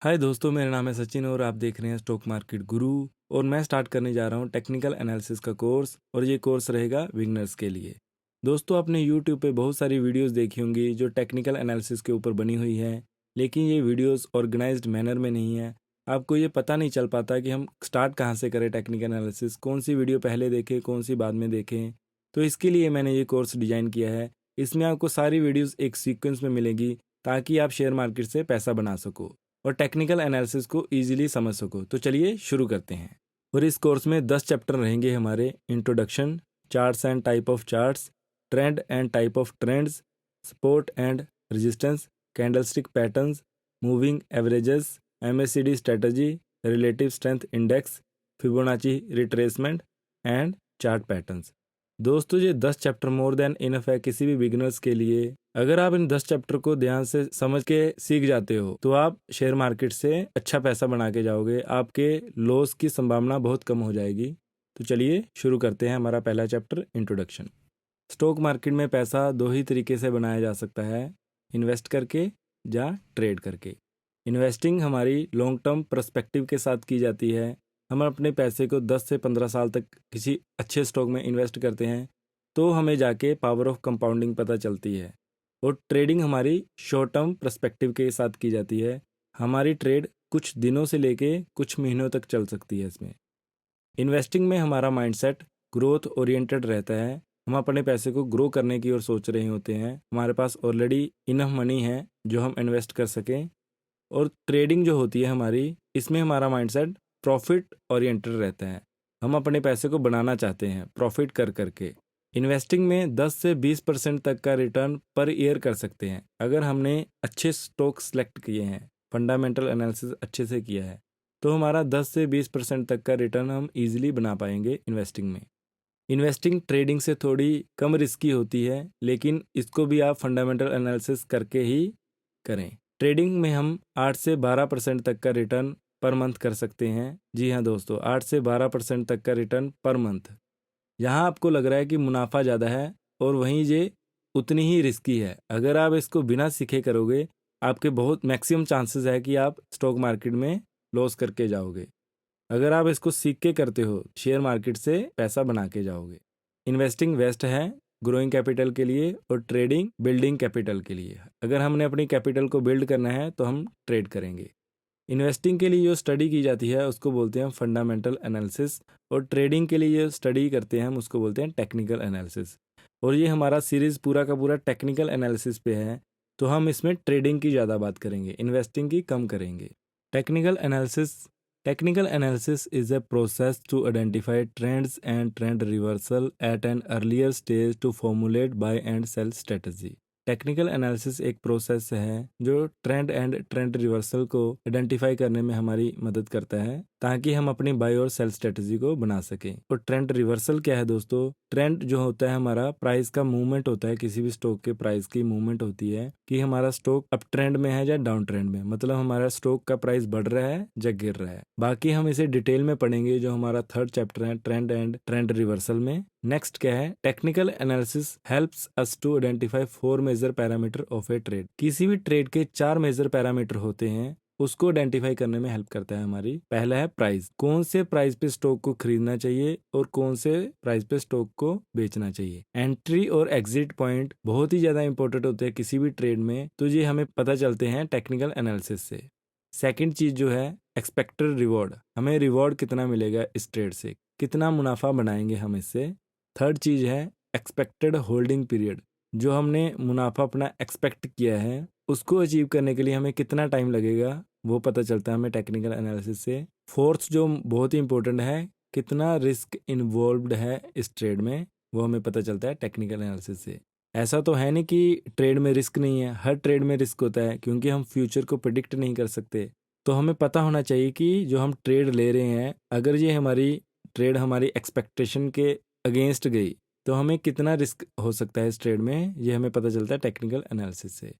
हाय दोस्तों, मेरा नाम है सचिन और आप देख रहे हैं स्टॉक मार्केट गुरु। और मैं स्टार्ट करने जा रहा हूं टेक्निकल एनालिसिस का कोर्स, और ये कोर्स रहेगा बिगनर्स के लिए। दोस्तों, आपने यूट्यूब पे बहुत सारी वीडियोस देखी होंगी जो टेक्निकल एनालिसिस के ऊपर बनी हुई है, लेकिन ये वीडियोस ऑर्गेनाइज्ड मैनर में नहीं है। आपको ये पता नहीं चल पाता कि हम स्टार्ट कहाँ से करें टेक्निकल एनालिसिस, कौन सी वीडियो पहले देखें, कौन सी बाद में देखें। तो इसके लिए मैंने ये कोर्स डिज़ाइन किया है। इसमें आपको सारी वीडियोज़ एक सीक्वेंस में मिलेगी ताकि आप शेयर मार्केट से पैसा बना सको और टेक्निकल एनालिसिस को इजीली समझ सको। तो चलिए शुरू करते हैं। और इस कोर्स में 10 चैप्टर रहेंगे हमारे। Introduction, charts and type of charts, trend and type of trends, support and resistance, candlestick patterns, moving averages, MACD strategy, relative strength index, Fibonacci retracement and chart patterns. दोस्तों, ये 10 चैप्टर मोर देन इनफ है किसी भी beginners के लिए। अगर आप इन 10 chapter को ध्यान से समझ के सीख जाते हो तो आप शेयर मार्केट से अच्छा पैसा बना के जाओगे। आपके लॉस की संभावना बहुत कम हो जाएगी। तो चलिए शुरू करते हैं हमारा पहला चैप्टर, इंट्रोडक्शन। स्टॉक मार्केट में पैसा दो ही तरीके से बनाया जा सकता है, इन्वेस्ट करके या ट्रेड करके। इन्वेस्टिंग हमारी लॉन्ग टर्म पर्सपेक्टिव के साथ की जाती है। हम अपने पैसे को 10 से 15 साल तक किसी अच्छे स्टॉक में इन्वेस्ट करते हैं तो हमें जाके पावर ऑफ कंपाउंडिंग पता चलती है। और ट्रेडिंग हमारी शॉर्ट टर्म पर्सपेक्टिव के साथ की जाती है। हमारी ट्रेड कुछ दिनों से लेके कुछ महीनों तक चल सकती है। इसमें इन्वेस्टिंग में हमारा माइंडसेट ग्रोथ ओरिएंटेड रहता है। हम अपने पैसे को ग्रो करने की ओर सोच रहे होते हैं। हमारे पास ऑलरेडी इनफ मनी है जो हम इन्वेस्ट कर सकें। और ट्रेडिंग जो होती है हमारी, इसमें हमारा माइंडसेट प्रॉफिट ओरिएंटेड रहता है। हम अपने पैसे को बनाना चाहते हैं प्रॉफिट कर करके। इन्वेस्टिंग में 10 से 20% तक का रिटर्न पर ईयर कर सकते हैं अगर हमने अच्छे स्टॉक सेलेक्ट किए हैं, फंडामेंटल एनालिसिस अच्छे से किया है, तो हमारा 10 से 20% तक का रिटर्न हम इजीली बना पाएंगे इन्वेस्टिंग में। इन्वेस्टिंग ट्रेडिंग से थोड़ी कम रिस्की होती है, लेकिन इसको भी आप फंडामेंटल एनालिसिस करके ही करें। ट्रेडिंग में हम 8 से 12% तक का रिटर्न पर मंथ कर सकते हैं। जी हाँ दोस्तों, 8 से 12% तक का रिटर्न पर मंथ। यहाँ आपको लग रहा है कि मुनाफा ज़्यादा है और वहीं ये उतनी ही रिस्की है। अगर आप इसको बिना सीखे करोगे, आपके बहुत मैक्सिमम चांसेस है कि आप स्टॉक मार्केट में लॉस करके जाओगे। अगर आप इसको सीख के करते हो, शेयर मार्केट से पैसा बना के जाओगे। इन्वेस्टिंग वेस्ट है ग्रोइंग कैपिटल के लिए और ट्रेडिंग बिल्डिंग कैपिटल के लिए। अगर हमने अपनी कैपिटल को बिल्ड करना है तो हम ट्रेड करेंगे। इन्वेस्टिंग के लिए जो स्टडी की जाती है उसको बोलते हैं फंडामेंटल एनालिसिस, और ट्रेडिंग के लिए जो स्टडी करते हैं हम उसको बोलते हैं टेक्निकल एनालिसिस। और ये हमारा सीरीज़ पूरा का पूरा टेक्निकल एनालिसिस पे है, तो हम इसमें ट्रेडिंग की ज़्यादा बात करेंगे, इन्वेस्टिंग की कम करेंगे। Technical analysis Technical analysis is a process to identify trends and trend reversal at an earlier stage to formulate buy and sell strategy. Technical analysis एक प्रोसेस है जो ट्रेंड एंड ट्रेंड रिवर्सल को identify करने में हमारी मदद करता है ताकि हम अपनी बाय और सेल स्ट्रेटजी को बना सकें। और ट्रेंड रिवर्सल क्या है दोस्तों? ट्रेंड जो होता है हमारा प्राइस का मूवमेंट होता है, किसी भी स्टॉक के प्राइस की मूवमेंट होती है कि हमारा स्टॉक अप ट्रेंड में है या डाउन ट्रेंड में, मतलब हमारा स्टॉक का प्राइस बढ़ रहा है या गिर रहा है। बाकी हम इसे डिटेल में पढ़ेंगे जो हमारा थर्ड चैप्टर है, ट्रेंड एंड ट्रेंड रिवर्सल में। नेक्स्ट क्या है? Technical analysis helps us to identify 4 major parameter of a trade. किसी भी ट्रेड के 4 मेजर पैरामीटर होते हैं, उसको आइडेंटिफाई करने में हेल्प करता है हमारी। पहला है प्राइस, कौन से प्राइस पे स्टॉक को खरीदना चाहिए और कौन से प्राइस पे स्टॉक को बेचना चाहिए। एंट्री और एग्जिट पॉइंट बहुत ही ज्यादा इंपॉर्टेंट होते हैं किसी भी ट्रेड में, तो ये हमें पता चलते हैं टेक्निकल एनालिसिस से। सेकंड चीज जो है एक्सपेक्टेड रिवॉर्ड, हमें रिवॉर्ड कितना मिलेगा इस ट्रेड से, कितना मुनाफा बनाएंगे हम इससे। थर्ड चीज है एक्सपेक्टेड होल्डिंग पीरियड, जो हमने मुनाफा अपना एक्सपेक्ट किया है उसको अचीव करने के लिए हमें कितना टाइम लगेगा, वो पता चलता है हमें टेक्निकल एनालिसिस से। फोर्थ जो बहुत ही इंपॉर्टेंट है, कितना रिस्क इन्वॉल्व्ड है इस ट्रेड में, वो हमें पता चलता है टेक्निकल एनालिसिस से। ऐसा तो है नहीं कि ट्रेड में रिस्क नहीं है, हर ट्रेड में रिस्क होता है क्योंकि हम फ्यूचर को प्रिडिक्ट नहीं कर सकते। तो हमें पता होना चाहिए कि जो हम ट्रेड ले रहे हैं, अगर ये हमारी ट्रेड हमारी एक्सपेक्टेशन के अगेंस्ट गई तो हमें कितना रिस्क हो सकता है इस ट्रेड में, ये हमें पता चलता है टेक्निकल एनालिसिस से।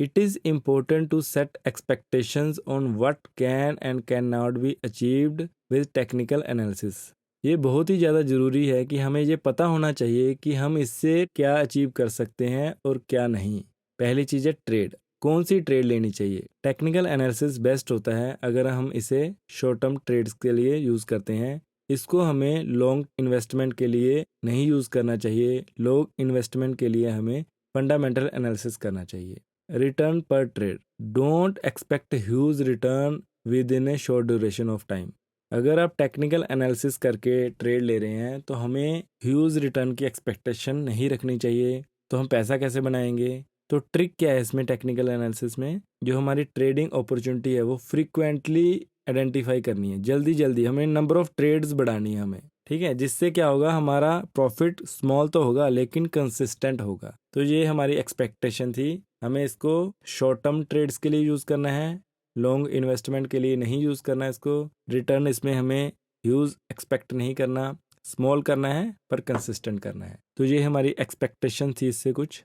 It is important to set expectations on what can and can not be achieved with technical analysis. ये बहुत ही ज़्यादा ज़रूरी है कि हमें ये पता होना चाहिए कि हम इससे क्या अचीव कर सकते हैं और क्या नहीं। पहली चीज़ है ट्रेड। कौन सी ट्रेड लेनी चाहिए। टेक्निकल एनालिसिस बेस्ट होता है अगर हम इसे शॉर्ट टर्म ट्रेड्स के लिए यूज़ करते हैं। इसको हमें लॉन्ग इन्वेस्टमेंट के लिए नहीं यूज़ करना चाहिए। लॉन्ग इन्वेस्टमेंट के लिए हमें फंडामेंटल एनालिसिस करना चाहिए। रिटर्न पर trade, don't expect huge return with in A short duration of time. अगर आप टेक्निकल एनालिसिस करके ट्रेड ले रहे हैं तो हमें ह्यूज रिटर्न की एक्सपेक्टेशन नहीं रखनी चाहिए। तो हम पैसा कैसे बनाएंगे? तो ट्रिक क्या है इसमें टेक्निकल एनालिसिस में? जो हमारी ट्रेडिंग अपॉर्चुनिटी है वो फ्रीक्वेंटली आइडेंटिफाई करनी है, जल्दी जल्दी हमें नंबर ऑफ ट्रेड्स बढ़ानी है हमें, ठीक है। जिससे क्या होगा, हमारा प्रॉफिट स्मॉल तो होगा लेकिन कंसिस्टेंट होगा। तो ये हमारी एक्सपेक्टेशन थी। हमें इसको शॉर्ट टर्म ट्रेड्स के लिए यूज़ करना है, लॉन्ग इन्वेस्टमेंट के लिए नहीं यूज़ करना है इसको। रिटर्न इसमें हमें ह्यूज एक्सपेक्ट नहीं करना, स्मॉल करना है पर कंसिस्टेंट करना है। तो ये हमारी एक्सपेक्टेशन थी इससे कुछ।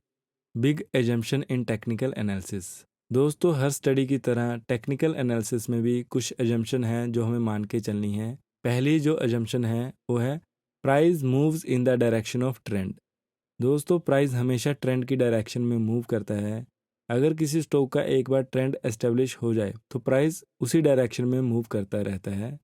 बिग एजम्पशन इन टेक्निकल एनालिसिस। दोस्तों, हर स्टडी की तरह टेक्निकल एनालिसिस में भी कुछ एजम्पशन हैं जो हमें मान के चलनी है। पहली जो एजम्पशन है वो है price moves in the direction of trend. दोस्तों, प्राइस हमेशा ट्रेंड की डायरेक्शन में मूव करता है। अगर किसी स्टॉक का एक बार ट्रेंड एस्टेब्लिश हो जाए तो प्राइस उसी डायरेक्शन में मूव करता रहता है।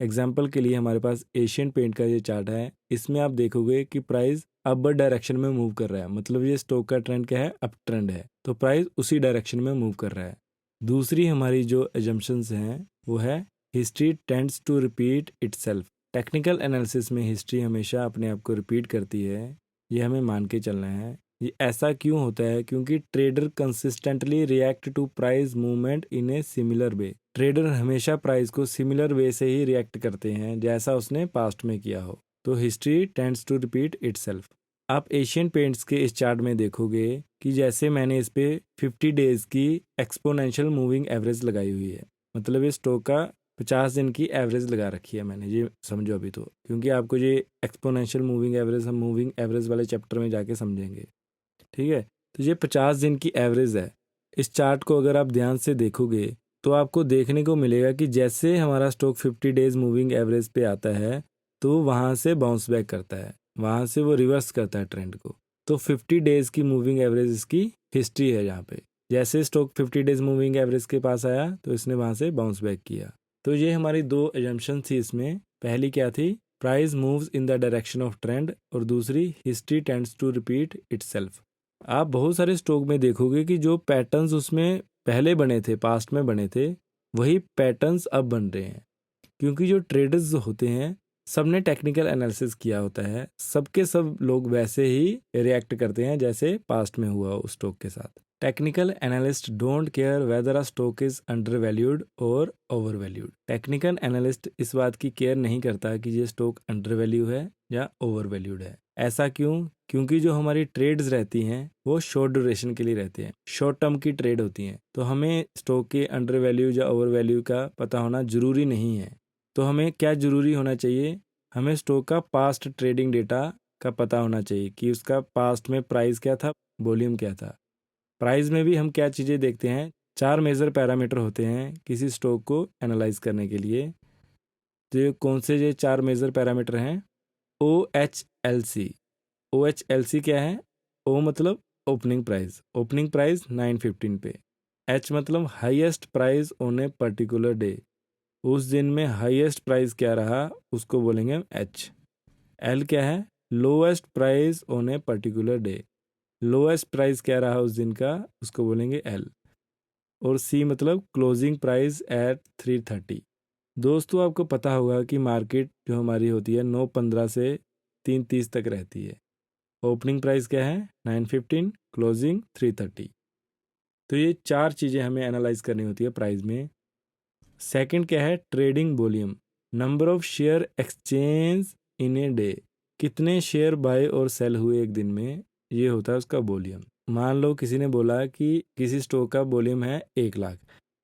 एग्जाम्पल के लिए हमारे पास एशियन पेंट का ये चार्ट है। इसमें आप देखोगे कि प्राइस अपवर्ड डायरेक्शन में मूव कर रहा है, मतलब ये स्टॉक का ट्रेंड क्या है, अप ट्रेंड है, तो प्राइस उसी डायरेक्शन में मूव कर रहा है। दूसरी हमारी जो एजम्पशंस हैं वो है history tends to repeat itself. Technical analysis में हिस्ट्री हमेशा अपने आप को रिपीट करती है, ये हमें मान के चलना है। ये ऐसा क्यों होता है? क्योंकि trader consistently react to price movement in a similar way. Trader हमेशा प्राइस को सिमिलर वे से ही रिएक्ट करते हैं जैसा उसने पास्ट में किया हो। तो history tends to repeat itself. आप एशियन पेंट्स के इस चार्ट में देखोगे कि जैसे मैंने इस पे 50 डेज की एक्सपोनेंशियल मूविंग एवरेज लगाई हुई है, मतलब ये स्टॉक का 50 दिन की एवरेज लगा रखी है मैंने, ये समझो अभी तो, क्योंकि आपको ये एक्सपोनेंशियल मूविंग एवरेज हम मूविंग एवरेज वाले चैप्टर में जाके समझेंगे, ठीक है। तो ये 50 दिन की एवरेज है। इस चार्ट को अगर आप ध्यान से देखोगे तो आपको देखने को मिलेगा कि जैसे हमारा स्टॉक 50 डेज मूविंग एवरेज पे आता है तो वहाँ से बाउंस बैक करता है, वहाँ से वो रिवर्स करता है ट्रेंड को। तो 50 डेज की मूविंग एवरेज इसकी हिस्ट्री है। यहाँ पे जैसे स्टॉक 50 डेज मूविंग एवरेज के पास आया तो इसने वहाँ से बाउंस बैक किया। तो ये हमारी दो एजम्पशन थी इसमें। पहली क्या थी? Price moves in the direction of trend, और दूसरी history tends to repeat itself. आप बहुत सारे स्टॉक में देखोगे कि जो पैटर्न्स उसमें पहले बने थे, पास्ट में बने थे, वही पैटर्न्स अब बन रहे हैं। क्योंकि जो ट्रेडर्स होते हैं सबने टेक्निकल एनालिसिस किया होता है, सबके सब लोग वैसे ही रिएक्ट करते हैं जैसे पास्ट में हुआ उस स्टॉक के साथ। Technical analyst don't care whether a stock is under valued और ओवर वैल्यूड। टेक्निकल एनालिस्ट इस बात की केयर नहीं करता कि ये स्टॉक अंडर वैल्यू है या ओवर वैल्यूड है। ऐसा क्यों? क्योंकि जो हमारी ट्रेड्स रहती हैं वो शॉर्ट ड्यूरेशन के लिए रहती हैं, शॉर्ट टर्म की ट्रेड होती हैं। तो हमें स्टॉक के अंडर वैल्यू या ओवर वैल्यू का पता होना जरूरी नहीं है। तो हमें क्या जरूरी होना चाहिए? हमें स्टॉक का पास्ट ट्रेडिंग डेटा का पता होना चाहिए कि उसका पास्ट में प्राइस क्या था, वॉल्यूम क्या था। प्राइस में भी हम क्या चीज़ें देखते हैं? 4 मेजर पैरामीटर होते हैं किसी स्टॉक को एनालाइज करने के लिए। तो ये कौन से ये 4 मेजर पैरामीटर हैं? OHLC। OHLC क्या है? O मतलब ओपनिंग प्राइस, ओपनिंग प्राइस 915 पे। H मतलब highest price on a particular day, उस दिन में हाईएस्ट प्राइस क्या रहा उसको बोलेंगे हम H। L क्या है? Lowest price on a particular day, lowest price क्या रहा उस दिन का उसको बोलेंगे L। और C मतलब क्लोजिंग प्राइस एट 330। दोस्तों, आपको पता होगा कि मार्केट जो हमारी होती है 9:15 से 3:30 तक रहती है। ओपनिंग प्राइस क्या है? 915, क्लोजिंग 330। तो ये 4 चीज़ें हमें एनालाइज करनी होती है प्राइस में। सेकंड क्या है? Trading volume, number of share exchange in a day, कितने शेयर बाय और सेल हुए एक दिन में, ये होता है उसका वॉल्यूम। मान लो किसी ने बोला कि किसी स्टॉक का वॉल्यूम है 1 लाख,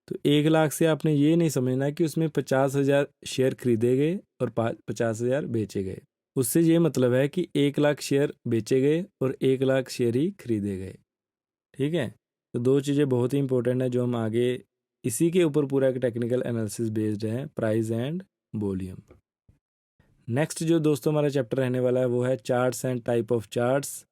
तो 1 लाख से आपने ये नहीं समझना कि उसमें 50,000 शेयर खरीदे गए और 50,000 बेचे गए। उससे ये मतलब है कि 1 लाख शेयर बेचे गए और 1 लाख शेयर ही खरीदे गए, ठीक है। तो 2 चीज़ें बहुत ही इंपॉर्टेंट है जो हम आगे इसी के ऊपर पूरा एक टेक्निकल एनालिसिस बेस्ड है, प्राइस एंड वॉल्यूम। नेक्स्ट जो दोस्तों हमारा चैप्टर रहने वाला है वो है charts and type of charts.